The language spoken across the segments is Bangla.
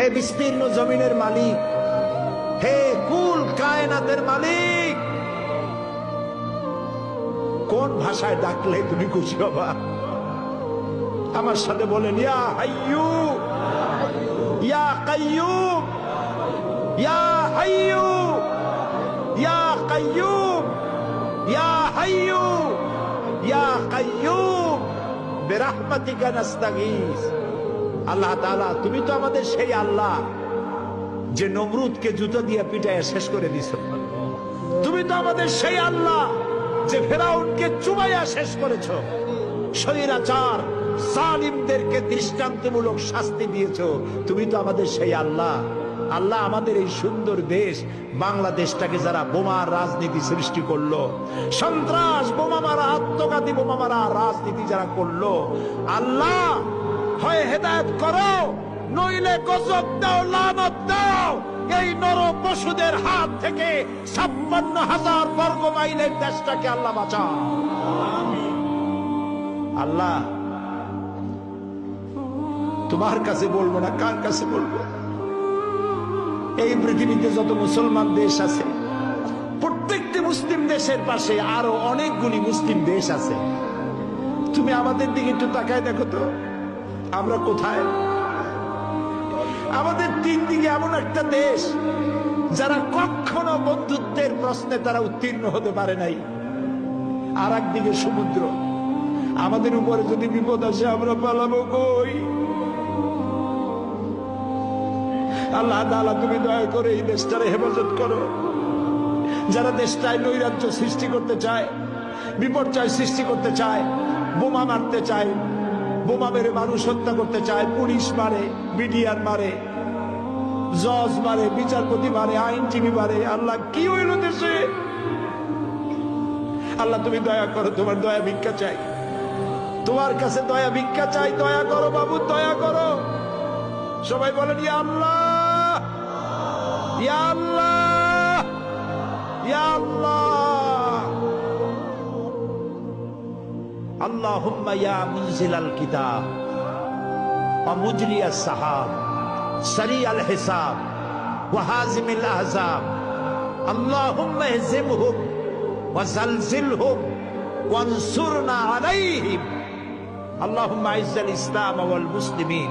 হে বিস্তীর্ণ জমিনের মালিক, হে কুল কায়নাতের মালিক, কোন ভাষায় ডাকলে তুমি খুশি হবা? আমার সাথে বলেন, ইয়া হাইয়ু ইয়া কাইয়ুম, ইয়া হাইয়ু ইয়া কাইয়ুম, ইয়া হাইয়ু ইয়া কাইয়ুম বিরহমাতিকা নাস্তাগীস। আল্লাহ তাআলা, তুমি তো আমাদের সেই আল্লাহ যে নমরুদকে জুতো দিয়ে পিটায় শেষ করে দিছো। তুমি তো আমাদের সেই আল্লাহ যে ফেরাউনকে চুবাইয়া শেষ করেছো। স্বৈরাচার জালিমদেরকে দৃষ্টান্তমূলক শাস্তি দিয়েছো। তুমি তো আমাদের সেই আল্লাহ। আল্লাহ, আমাদের এই সুন্দর দেশ বাংলাদেশটাকে যারা বোমার রাজনীতি সৃষ্টি করলো, সন্ত্রাস, বোমা মারা, আত্মঘাতী বোমা মারা রাজনীতি যারা করলো, আল্লাহ হয় হেদায়েত করো, নইলে গজব দাও, লানত দাও এই নর পশুদের হাত থেকে। 56,000 বর্গ মাইলের দেশটাকে আল্লাহ বাঁচাও। আল্লাহ, তোমার কাছে বলবো না, কার কাছে বলবো? এই পৃথিবীতে যত মুসলমান দেশ আছে, প্রত্যেকটি মুসলিম দেশের পাশে আরো অনেকগুলি মুসলিম দেশ আছে। তুমি আমাদের দিকে একটু তাকায় দেখো তো, আমরা কোথায়? আমাদের তিন দিকে এমন একটা দেশ যারা কখনো বন্ধুত্বের প্রশ্নে তারা উত্তীর্ণ হতে পারে নাই, আর একদিকে সমুদ্র। আমাদের উপরে যদি বিপদ আসে আমরা পালাবো কই? আল্লাহ তাআলা, তুমি দয়া করে এই দেশটারে হেফাজত করো। যারা দেশটায় নৈরাজ্য সৃষ্টি করতে চায়, বিপর্যয় সৃষ্টি করতে চায়, বোমা মারতে চায়, বোমা মেরে মানুষ হত্যা করতে চায়, পুলিশ মারে, বিডিআর মারে, জজ মারে, বিচারপতি মারে, আইনজীবী মারে। আল্লাহ, কি হইল দেশে? আল্লাহ, তুমি দয়া করো, তোমার দয়া ভিক্ষা চাই, তোমার কাছে দয়া ভিক্ষা চাই। দয়া করো বাবু, দয়া করো। সবাই বলেন, ইয়া আল্লাহ, ইয়া আল্লাহ, ইয়া আল্লাহ। আল্লাহুম্মা ইয়া মুনজিলাল কিতাব ওয়া মুজরিয়াস সাহাব সারিয়াল হিসাব ওয়া হাজিমিল আহজাব, আল্লাহুম্মা ইহজিমহুম ওয়া জালজিলহুম ওয়ানসুরনা আলাইহিম, আল্লাহুম্মা আইজ্জাল ইসলাম ওয়াল মুসলিমিন,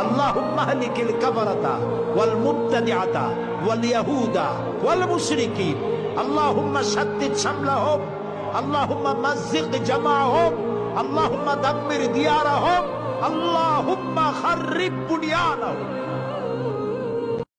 আল্লাহুম্মা আহলিকিল কাফারাতা ওয়াল মুবতাদিআতা ওয়াল ইয়াহুদা ওয়াল মুশরিকিন, আল্লাহুম্মা শাদ্দিদ শামলাহুম, আল্লাহুম্মা মাযজিক জামাআহুম, আল্লাহুম্মা দাম্মির দিয়ারাহুম, আল্লাহুম্মা খাররিব বুনিয়ানাহুম।